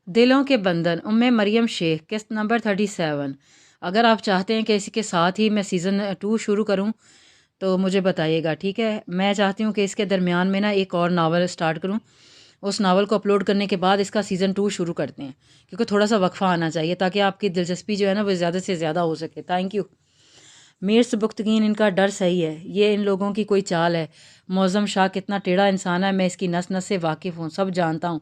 دلوں کے بندھن مریم شیخ قسط نمبر 37۔ اگر آپ چاہتے ہیں کہ اس کے ساتھ ہی میں سیزن 2 شروع کروں تو مجھے بتائیے گا، ٹھیک ہے؟ میں چاہتی ہوں کہ اس کے درمیان میں ایک اور ناول سٹارٹ کروں، اس ناول کو اپلوڈ کرنے کے بعد اس کا سیزن 2 شروع کرتے ہیں، کیونکہ تھوڑا سا وقفہ آنا چاہیے تاکہ آپ کی دلچسپی جو ہے نا وہ زیادہ سے زیادہ ہو سکے۔ Thank you. میر سبکتگین، ان کا ڈر صحیح ہے، یہ ان لوگوں کی کوئی چال ہے۔ معظم شاہ کتنا ٹیڑھا انسان ہے، میں اس کی نس نس سے واقف ہوں، سب جانتا ہوں۔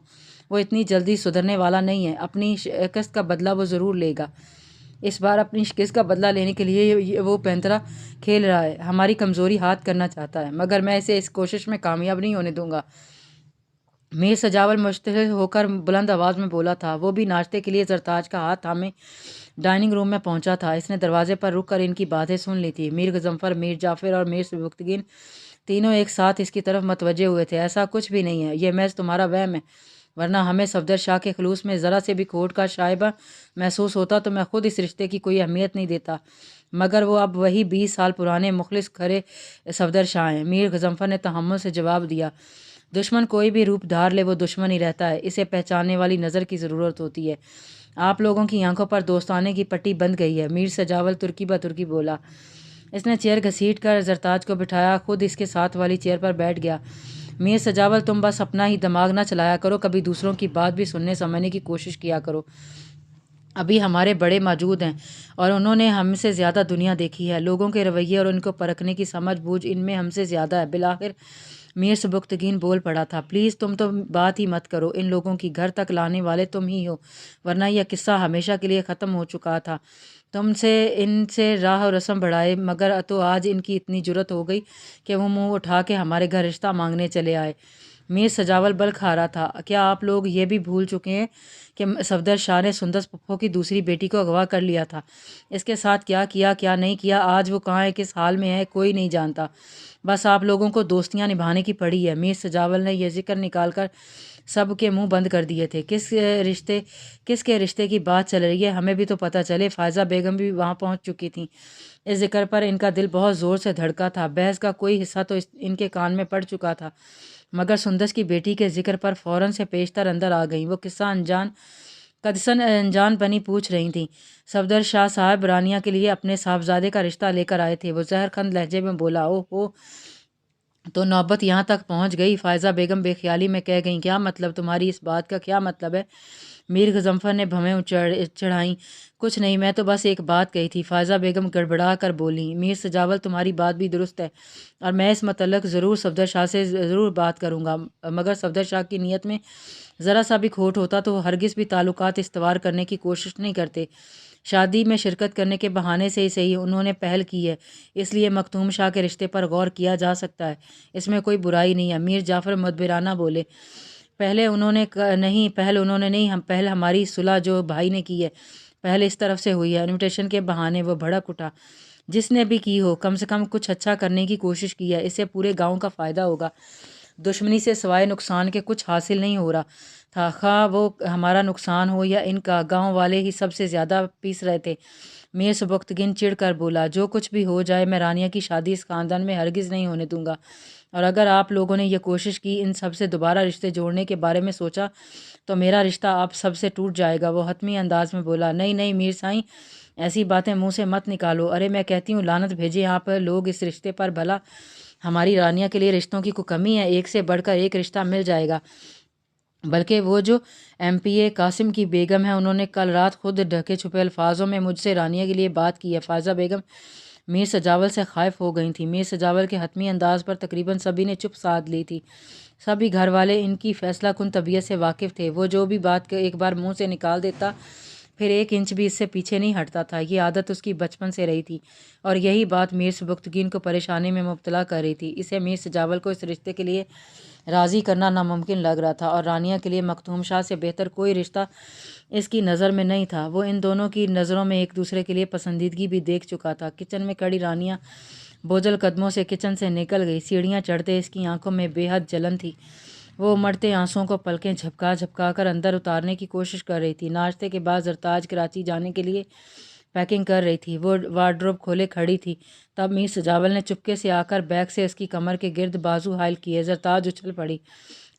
وہ اتنی جلدی سدھرنے والا نہیں ہے، اپنی شکست کا بدلہ وہ ضرور لے گا۔ اس بار اپنی شکست کا بدلہ لینے کے لیے وہ پینترا کھیل رہا ہے، ہماری کمزوری ہاتھ کرنا چاہتا ہے، مگر میں اسے اس کوشش میں کامیاب نہیں ہونے دوں گا۔ میر سجاول مشتعل ہو کر بلند آواز میں بولا تھا، وہ بھی ناشتے کے لیے زرتاج کا ہاتھ تھامے ڈائننگ روم میں پہنچا تھا۔ اس نے دروازے پر رک کر ان کی باتیں سن لی تھی۔ میر غضنفر، میر جعفر اور میر سبکتگین تینوں ایک ساتھ اس کی طرف متوجہ ہوئے تھے۔ ایسا کچھ بھی نہیں ہے، یہ محض تمہارا وہم ہے، ورنہ ہمیں صفدر شاہ کے خلوص میں ذرا سے بھی کھوٹ کا شائبہ محسوس ہوتا تو میں خود اس رشتے کی کوئی اہمیت نہیں دیتا، مگر وہ اب وہی 20 سال پرانے مخلص کھرے صفدر شاہ ہیں۔ میر غضنفر نے تحمل سے جواب دیا، دشمن کوئی بھی روپ دھار لے وہ دشمن ہی رہتا ہے، اسے پہچاننے والی نظر کی ضرورت ہوتی ہے۔ آپ لوگوں کی آنکھوں پر دوستانے کی پٹی بند گئی ہے۔ میر سجاول ترکی بہ ترکی بولا۔ اس نے چیئر گھسیٹ کر زرتاج کو بٹھایا، خود اس کے ساتھ والی چیئر پر بیٹھ گیا۔ میر سجاول، تم بس اپنا ہی دماغ نہ چلایا کرو، کبھی دوسروں کی بات بھی سننے سمجھنے کی کوشش کیا کرو۔ ابھی ہمارے بڑے موجود ہیں اور انہوں نے ہم سے زیادہ دنیا دیکھی ہے، لوگوں کے رویے اور ان کو پرکھنے کی سمجھ بوجھ ان میں ہم سے زیادہ ہے۔ بالآخر میر سبکتگین بول پڑا تھا، پلیز تم تو بات ہی مت کرو، ان لوگوں کی گھر تک لانے والے تم ہی ہو، ورنہ یہ قصہ ہمیشہ کے لیے ختم ہو چکا تھا۔ تم سے ان سے راہ و رسم بڑھائے، مگر تو آج ان کی اتنی جرت ہو گئی کہ وہ منہ اٹھا کے ہمارے گھر رشتہ مانگنے چلے آئے۔ میر سجاول بل کھا رہا تھا، کیا آپ لوگ یہ بھی بھول چکے ہیں کہ صفدر شاہ نے سندس پپھو کی دوسری بیٹی کو اغوا کر لیا تھا؟ اس کے ساتھ کیا کیا کیا نہیں کیا، آج وہ کہاں ہے، کس حال میں ہے، کوئی نہیں جانتا۔ بس آپ لوگوں کو دوستیاں نبھانے کی پڑی ہے۔ میر سجاول نے یہ ذکر نکال کر سب کے منہ بند کر دیے تھے۔ کس کے رشتے کی بات چل رہی ہے، ہمیں بھی تو پتہ چلے۔ فائزہ بیگم بھی وہاں پہنچ چکی تھیں۔ اس ذکر پر ان کا دل بہت زور سے دھڑکا تھا۔ بحث کا کوئی حصہ تو ان کے کان میں پڑ چکا تھا، مگر سندس کی بیٹی کے ذکر پر فوراً سے پیشتر اندر آ گئیں۔ وہ قصہ انجان بنی پوچھ رہی تھیں۔ صفدر شاہ صاحب رانیہ کے لیے اپنے صاحبزادے کا رشتہ لے کر آئے تھے، وہ زہر خند لہجے میں بولا۔ اوہ ہو، تو نوبت یہاں تک پہنچ گئی؟ فائزہ بیگم بے خیالی میں کہہ گئیں، کیا مطلب، تمہاری اس بات کا کیا مطلب ہے؟ میر غضنفر نے بھویں چڑھائیں، کچھ نہیں، میں تو بس ایک بات کہی تھی۔ فائزہ بیگم گڑبڑا کر بولیں، میر سجاول تمہاری بات بھی درست ہے اور میں اس متعلق ضرور صفدر شاہ سے ضرور بات کروں گا، مگر صفدر شاہ کی نیت میں ذرا سا بھی کھوٹ ہوتا تو وہ ہرگز بھی تعلقات استوار کرنے کی کوشش نہیں کرتے۔ شادی میں شرکت کرنے کے بہانے سے ہی صحیح انہوں نے پہل کی ہے، اس لیے مختوم شاہ کے رشتے پر غور کیا جا سکتا ہے، اس میں کوئی برائی نہیں ہے۔ میر جعفر مدبرانہ بولے، پہل انہوں نے نہیں، پہل ہماری صلح جو بھائی نے کی ہے، پہل اس طرف سے ہوئی ہے۔ انویٹیشن کے بہانے وہ بھڑک اٹھا، جس نے بھی کی ہو، کم سے کم کچھ اچھا کرنے کی کوشش کی ہے، اس سے پورے گاؤں کا فائدہ ہوگا۔ دشمنی سے سوائے نقصان کے کچھ حاصل نہیں ہو رہا تھا، خواہ وہ ہمارا نقصان ہو یا ان کا، گاؤں والے ہی سب سے زیادہ پیس رہے تھے۔ میر سبکتگین چڑ کر بولا، جو کچھ بھی ہو جائے میں رانیہ کی شادی اس خاندان میں ہرگز نہیں ہونے دوں گا، اور اگر آپ لوگوں نے یہ کوشش کی ان سب سے دوبارہ رشتے جوڑنے کے بارے میں سوچا تو میرا رشتہ آپ سب سے ٹوٹ جائے گا۔ وہ حتمی انداز میں بولا، نہیں نہیں میر سائیں، ایسی باتیں منہ سے مت نکالو، ارے میں کہتی ہوں لعنت بھیجے آپ لوگ اس رشتے پر، بھلا ہماری رانیہ کے لیے رشتوں کی کوئی کمی ہے؟ ایک سے بڑھ کر ایک رشتہ مل جائے گا، بلکہ وہ جو MP قاسم کی بیگم ہے، انہوں نے کل رات خود ڈھکے چھپے الفاظوں میں مجھ سے رانیہ کے لیے بات کی ہے۔ فائزہ بیگم میر سجاول سے خائف ہو گئی تھیں۔ میر سجاول کے حتمی انداز پر تقریباً سبھی نے چپ سادھ لی تھی، سبھی گھر والے ان کی فیصلہ کن طبیعت سے واقف تھے۔ وہ جو بھی بات ایک بار منہ سے نکال دیتا پھر ایک انچ بھی اس سے پیچھے نہیں ہٹتا تھا، یہ عادت اس کی بچپن سے رہی تھی، اور یہی بات میر سبکتگین کو پریشانی میں مبتلا کر رہی تھی۔ اسے میر سجاول کو اس رشتے کے لیے راضی کرنا ناممکن لگ رہا تھا، اور رانیہ کے لیے مختوم شاہ سے بہتر کوئی رشتہ اس کی نظر میں نہیں تھا۔ وہ ان دونوں کی نظروں میں ایک دوسرے کے لیے پسندیدگی بھی دیکھ چکا تھا۔ کچن میں کھڑی رانیہ بوجھل قدموں سے کچن سے نکل گئی، سیڑھیاں چڑھتے اس کی آنکھوں میں بے حد جلن تھی، وہ امڑتے آنسوؤں کو پلکیں جھپکا جھپکا کر اندر اتارنے کی کوشش کر رہی تھی۔ ناشتے کے بعد زرتاج کراچی جانے کے لیے پیکنگ کر رہی تھی، وہ وارڈروب کھولے کھڑی تھی، تب میر سجاول نے چپکے سے آ کر بیگ سے اس کی کمر کے گرد بازو حائل کیے۔ زرتاج اچھل پڑی،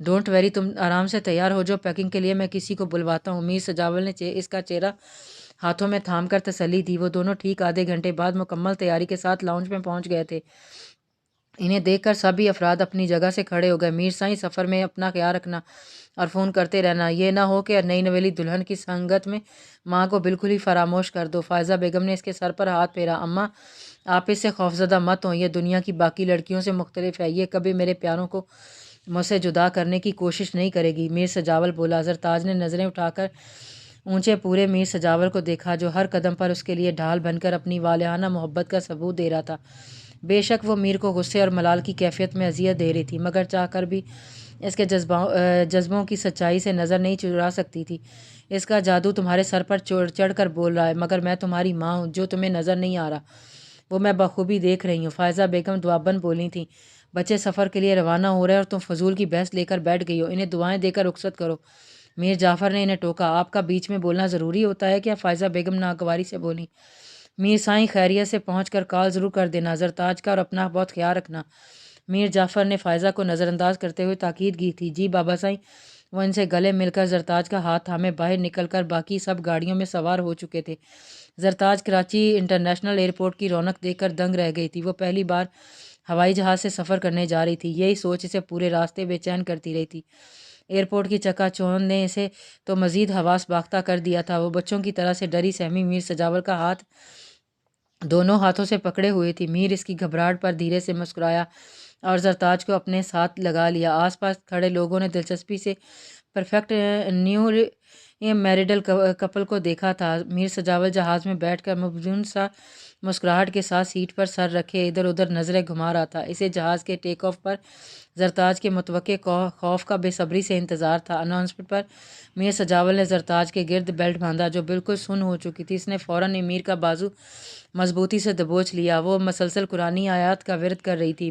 ڈونٹ ویری، تم آرام سے تیار ہو جو پیکنگ کے لیے میں کسی کو بلواتا ہوں۔ میر سجاول نے اس کا چہرہ ہاتھوں میں تھام کر تسلی دی۔ وہ دونوں ٹھیک آدھے گھنٹے بعد مکمل تیاری کے ساتھ لاؤنج میں پہنچ گئے تھے۔ انہیں دیکھ کر سبھی افراد اپنی جگہ سے کھڑے ہو گئے۔ میر سائیں سفر میں اپنا خیال رکھنا اور فون کرتے رہنا، یہ نہ ہو کہ نئی نویلی دلہن کی سنگت میں ماں کو بالکل ہی فراموش کر دو۔ فائزہ بیگم نے اس کے سر پر ہاتھ پھیرا۔ اماں آپ اس سے خوفزدہ مت ہوں، یہ دنیا کی باقی لڑکیوں سے مختلف ہے، یہ کبھی میرے پیاروں کو مجھ سے جدا کرنے کی کوشش نہیں کرے گی۔ میر سجاول بولا۔ زرتاج نے نظریں اٹھا کر اونچے پورے میر سجاول کو دیکھا جو ہر قدم پر اس کے لیے ڈھال بن کر اپنی والہانہ محبت کا ثبوت دے رہا تھا۔ بے شک وہ میر کو غصے اور ملال کی کیفیت میں اذیت دے رہی تھی، مگر چاہ کر بھی اس کے جذبوں کی سچائی سے نظر نہیں چرا سکتی تھی۔ اس کا جادو تمہارے سر پر چڑھ کر بول رہا ہے، مگر میں تمہاری ماں ہوں جو تمہیں نظر نہیں آ رہا، وہ میں بخوبی دیکھ رہی ہوں۔ فائزہ بیگم دعابن بولی تھیں، بچے سفر کے لیے روانہ ہو رہے ہیں اور تم فضول کی بحث لے کر بیٹھ گئی ہو، انہیں دعائیں دے کر رخصت کرو۔ میر جعفر نے انہیں ٹوکا۔ آپ کا بیچ میں بولنا ضروری ہوتا ہے کیا؟ فائزہ بیگم ناگواری سے بولی۔ میر سائیں خیریت سے پہنچ کر کال ضرور کر دینا، زرتاج کا اور اپنا بہت خیال رکھنا۔ میر جعفر نے فائزہ کو نظر انداز کرتے ہوئے تاکید کی تھی۔ جی بابا سائیں۔ وہ ان سے گلے مل کر زرتاج کا ہاتھ تھامے باہر نکل کر باقی سب گاڑیوں میں سوار ہو چکے تھے۔ زرتاج کراچی انٹرنیشنل ایئرپورٹ کی رونق دیکھ کر دنگ رہ گئی تھی۔ وہ پہلی بار ہوائی جہاز سے سفر کرنے جا رہی تھی، یہی سوچ اسے پورے راستے بے چین کرتی رہی تھی۔ ایئرپورٹ کی چکا چوند نے اسے تو مزید حواس باختہ کر دیا تھا۔ وہ بچوں کی طرح سے ڈری سہمی میر سجاول کا ہاتھ دونوں ہاتھوں سے پکڑے ہوئے تھی۔ میر اس کی گھبراہٹ پر دھیرے سے مسکرایا اور زرتاج کو اپنے ساتھ لگا لیا۔ آس پاس کھڑے لوگوں نے دلچسپی سے پرفیکٹ نیو میریڈل کپل کو دیکھا تھا۔ میر سجاول جہاز میں بیٹھ کر مبجون سا مسکراہٹ کے ساتھ سیٹ پر سر رکھے ادھر ادھر نظریں گھما رہا تھا۔ اسے جہاز کے ٹیک آف پر زرتاج کے متوقع خوف کا بے صبری سے انتظار تھا۔ اناؤنسمنٹ پر میر سجاول نے زرتاج کے گرد بیلٹ باندھا جو بالکل سن ہو چکی تھی۔ اس نے فوراً امیر کا بازو مضبوطی سے دبوچ لیا۔ وہ مسلسل قرآنی آیات کا ورد کر رہی تھی۔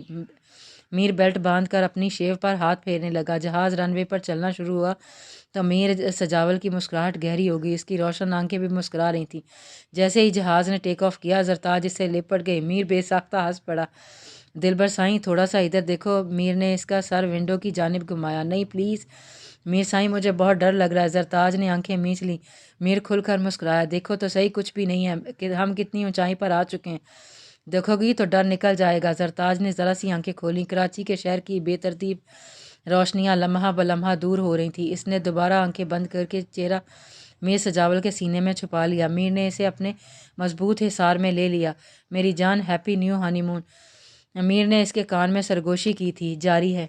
میر بیلٹ باندھ کر اپنی شیو پر ہاتھ پھیرنے لگا۔ جہاز رن وے پر چلنا شروع ہوا تو میر سجاول کی مسکراہٹ گہری ہو گئی، اس کی روشن آنکھیں بھی مسکرا رہی تھیں۔ جیسے ہی جہاز نے ٹیک آف کیا زرتاج اس سے لپٹ گئی۔ میر بے ساختہ ہنس پڑا۔ دلبر سائیں تھوڑا سا ادھر دیکھو۔ میر نے اس کا سر ونڈو کی جانب گھمایا۔ نہیں پلیز میر سائیں، مجھے بہت ڈر لگ رہا ہے۔ زرتاج نے آنکھیں میچ لیں۔ میر کھل کر مسکرایا۔ دیکھو تو صحیح، کچھ بھی نہیں ہے کہ ہم کتنی اونچائی پر آ چکے ہیں، دیکھو گی تو ڈر نکل جائے گا۔ زرتاج نے ذرا سی آنکھیں کھولیں۔ کراچی کے شہر کی بے ترتیب روشنیاں لمحہ بلمحہ دور ہو رہی تھیں۔ اس نے دوبارہ آنکھیں بند کر کے چہرہ میر سجاول کے سینے میں چھپا لیا۔ میر نے اسے اپنے مضبوط حصار میں لے لیا۔ میری جان، ہیپی نیو ہنی مون۔ میر نے اس کے کان میں سرگوشی کی تھی۔ جاری ہے۔